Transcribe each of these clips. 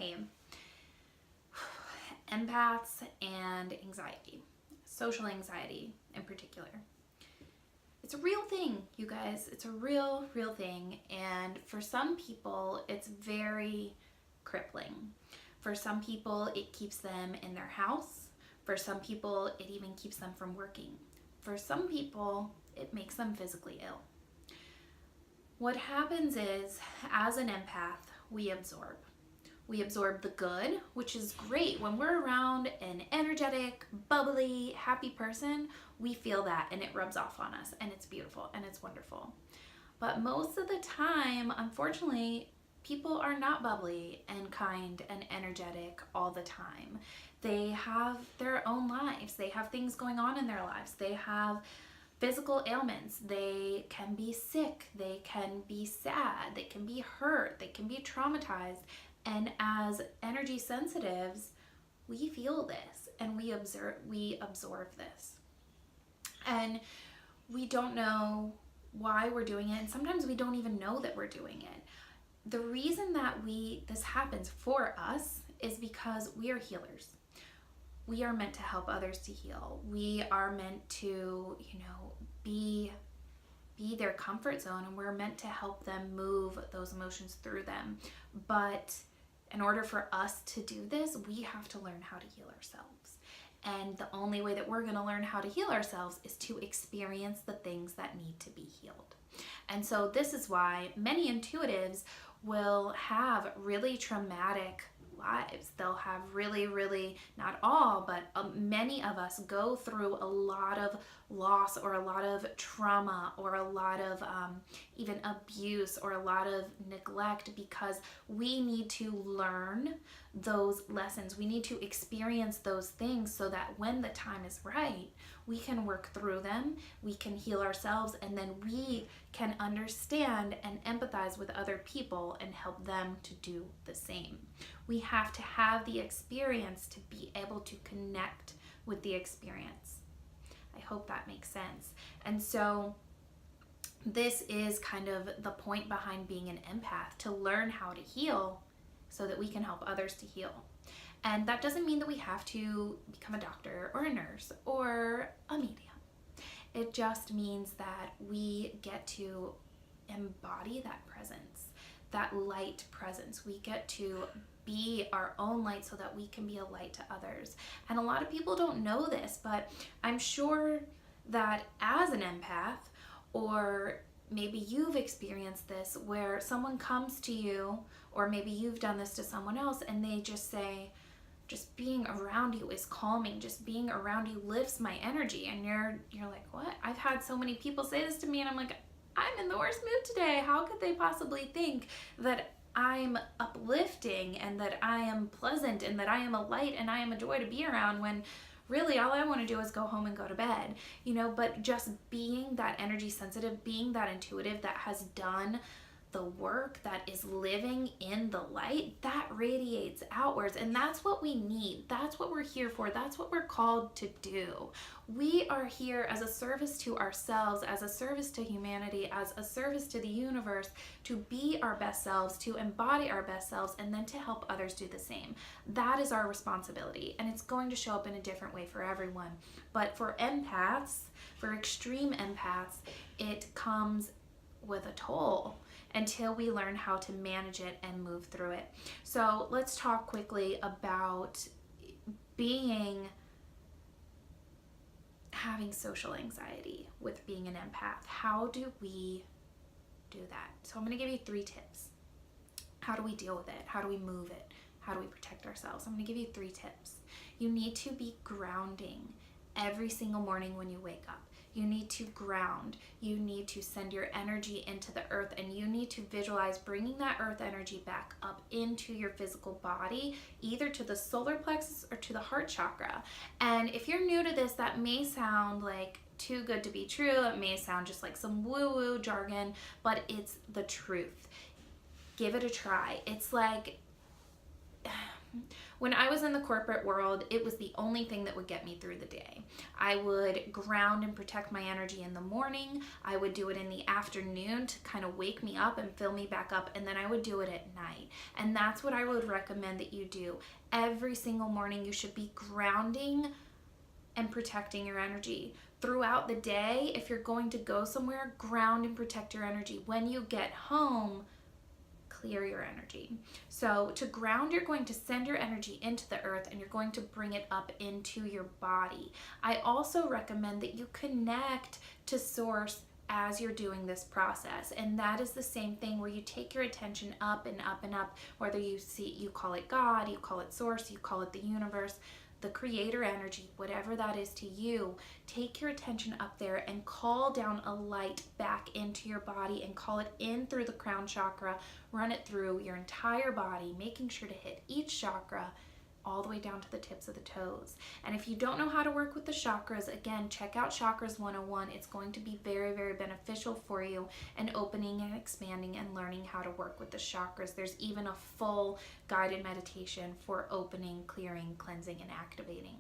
Hey, empaths and anxiety, social anxiety in particular. It's a real thing, you guys. It's a real thing. And for some people, it's very crippling. For some people, it keeps them in their house. For some people, it even keeps them from working. For some people, it makes them physically ill. What happens is, as an empath, we absorb. We absorb the good, which is great. When we're around an energetic, bubbly, happy person, we feel that and it rubs off on us and it's beautiful and it's wonderful. But most of the time, unfortunately, people are not bubbly and kind and energetic all the time. They have their own lives. They have things going on in their lives. They have physical ailments. They can be sick. They can be sad. They can be hurt. They can be traumatized. And as energy sensitives, we feel this and we absorb this. And we don't know why we're doing it, and sometimes we don't even know that we're doing it. The reason that this happens for us is because we are healers. We are meant to help others to heal. We are meant to, be their comfort zone, and we're meant to help them move those emotions through them. But in order for us to do this, we have to learn how to heal ourselves. And the only way that we're going to learn how to heal ourselves is to experience the things that need to be healed. And so this is why many intuitives will have really traumatic lives. They'll have really, not all, but many of us go through a lot of loss or a lot of trauma or a lot of even abuse or a lot of neglect, because we need to learn those lessons. We need to experience those things so that when the time is right, we can work through them, we can heal ourselves, and then we can understand and empathize with other people and help them to do the same. We have to have the experience to be able to connect with the experience. I hope that makes sense. And so this is kind of the point behind being an empath, to learn how to heal so that we can help others to heal. And that doesn't mean that we have to become a doctor or a nurse or a medium. It just means that we get to embody that presence, that light presence. We get to be our own light so that we can be a light to others. And a lot of people don't know this, but I'm sure that as an empath, or maybe you've experienced this where someone comes to you, or maybe you've done this to someone else, and they just say, just being around you is calming, just being around you lifts my energy. And you're like, what? I've had so many people say this to me, and I'm like, I'm in the worst mood today. How could they possibly think that I'm uplifting and that I am pleasant and that I am a light and I am a joy to be around, when really all I want to do is go home and go to bed, but just being that energy sensitive, being that intuitive that has done the work, that is living in the light, that radiates outwards. And that's what we need. That's what we're here for. That's what we're called to do. We are here as a service to ourselves, as a service to humanity, as a service to the universe, to be our best selves, to embody our best selves, and then to help others do the same. That is our responsibility, and it's going to show up in a different way for everyone. But for empaths, for extreme empaths, it comes with a toll until we learn how to manage it and move through it. So let's talk quickly about having social anxiety with being an empath. How do we do that? So I'm going to give you 3 tips. How do we deal with it? How do we move it? How do we protect ourselves? I'm going to give you 3 tips. You need to be grounding every single morning when you wake up. You need to ground. You need to send your energy into the earth, and you need to visualize bringing that earth energy back up into your physical body, either to the solar plexus or to the heart chakra. And if you're new to this, that may sound like too good to be true. It may sound just like some woo-woo jargon, but it's the truth. Give it a try. It's like When I was in the corporate world, it was the only thing that would get me through the day. I would ground and protect my energy in the morning. I would do it in the afternoon to kind of wake me up and fill me back up, and then I would do it at night. And that's what I would recommend that you do. Every single morning, you should be grounding and protecting your energy. Throughout the day, if you're going to go somewhere, ground and protect your energy. When you get home, clear your energy. So to ground, you're going to send your energy into the earth and you're going to bring it up into your body. I also recommend that you connect to source as you're doing this process, and that is the same thing where you take your attention up and up and up, whether you call it God, you call it source, you call it the universe, the creator energy, whatever that is to you. Take your attention up there and call down a light back into your body and call it in through the crown chakra. Run it through your entire body, making sure to hit each chakra all the way down to the tips of the toes. And if you don't know how to work with the chakras, again, check out Chakras 101. It's going to be very, very beneficial for you in opening and expanding and learning how to work with the chakras. There's even a full guided meditation for opening, clearing, cleansing, and activating.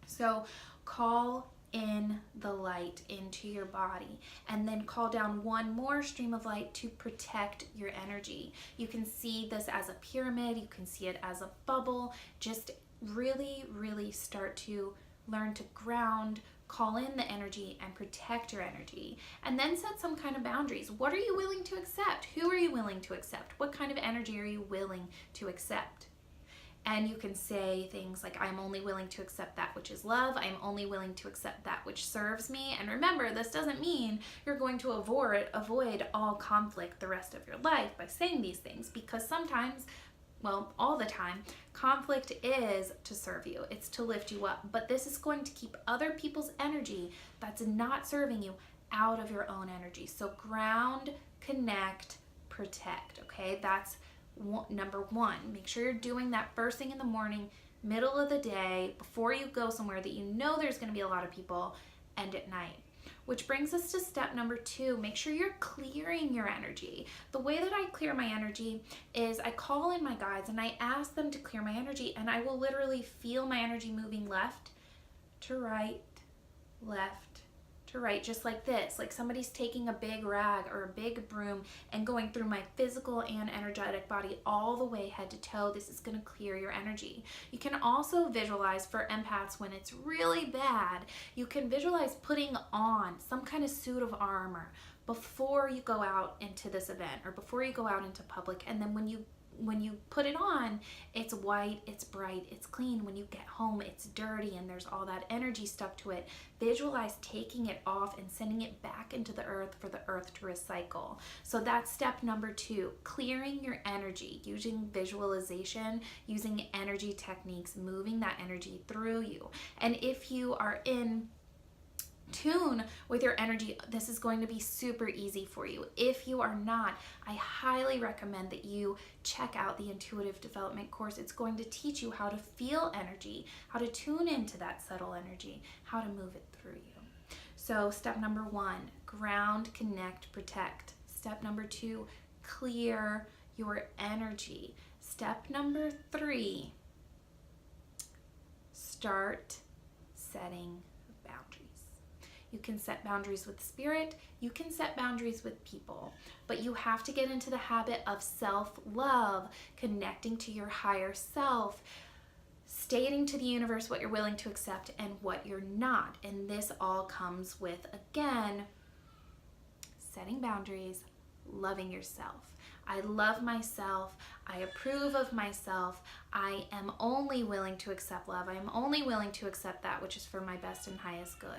So call in the light into your body and then call down one more stream of light to protect your energy. You can see this as a pyramid, you can see it as a bubble. Just really, really start to learn to ground, call in the energy and protect your energy, and then set some kind of boundaries. What are you willing to accept? Who are you willing to accept? What kind of energy are you willing to accept? And you can say things like, I'm only willing to accept that which is love. I'm only willing to accept that which serves me. And remember, this doesn't mean you're going to avoid all conflict the rest of your life by saying these things, because sometimes, well, all the time, conflict is to serve you. It's to lift you up. But this is going to keep other people's energy that's not serving you out of your own energy. So ground, connect, protect, okay? That's number one. Make sure you're doing that first thing in the morning, middle of the day, before you go somewhere that you know there's going to be a lot of people, and at night. Which brings us to step number 2. Make sure you're clearing your energy. The way that I clear my energy is I call in my guides and I ask them to clear my energy, and I will literally feel my energy moving left to right, left to right, just like this, like somebody's taking a big rag or a big broom and going through my physical and energetic body all the way head to toe. This is going to clear your energy. You can also visualize, for empaths when it's really bad, you can visualize putting on some kind of suit of armor before you go out into this event or before you go out into public, and then when you put it on, it's white, it's bright, it's clean. When you get home, it's dirty and there's all that energy stuck to it. Visualize taking it off and sending it back into the earth for the earth to recycle. So that's step number 2, clearing your energy, using visualization, using energy techniques, moving that energy through you. And if you are in tune with your energy, this is going to be super easy for you. If you are not, I highly recommend that you check out the Intuitive Development course. It's going to teach you how to feel energy, how to tune into that subtle energy, how to move it through you. So step number 1, ground, connect, protect. Step number 2, clear your energy. Step number 3, start setting boundaries. You can set boundaries with spirit, you can set boundaries with people, but you have to get into the habit of self-love, connecting to your higher self, stating to the universe what you're willing to accept and what you're not. And this all comes with, again, setting boundaries, loving yourself. I love myself. I approve of myself. I am only willing to accept love. I am only willing to accept that which is for my best and highest good.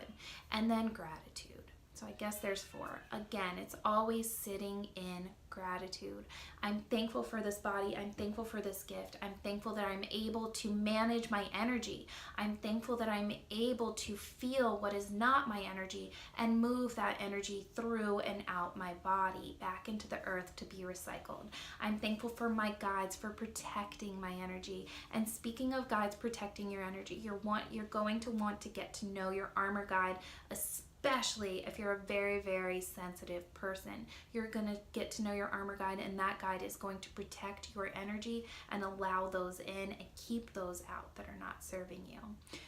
And then gratitude. So I guess there's 4. Again, it's always sitting in gratitude. I'm thankful for this body. I'm thankful for this gift. I'm thankful that I'm able to manage my energy. I'm thankful that I'm able to feel what is not my energy and move that energy through and out my body back into the earth to be recycled. I'm thankful for my guides for protecting my energy. And speaking of guides protecting your energy, you're going to want to get to know your armor guide, especially especially if you're a very, very sensitive person. You're going to get to know your armor guide, and that guide is going to protect your energy and allow those in and keep those out that are not serving you.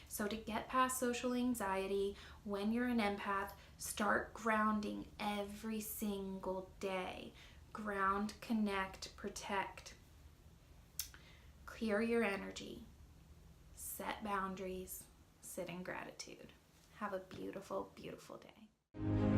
So to get past social anxiety, when you're an empath, start grounding every single day. Ground, connect, protect. Clear your energy. Set boundaries. Sit in gratitude. Have a beautiful, beautiful day.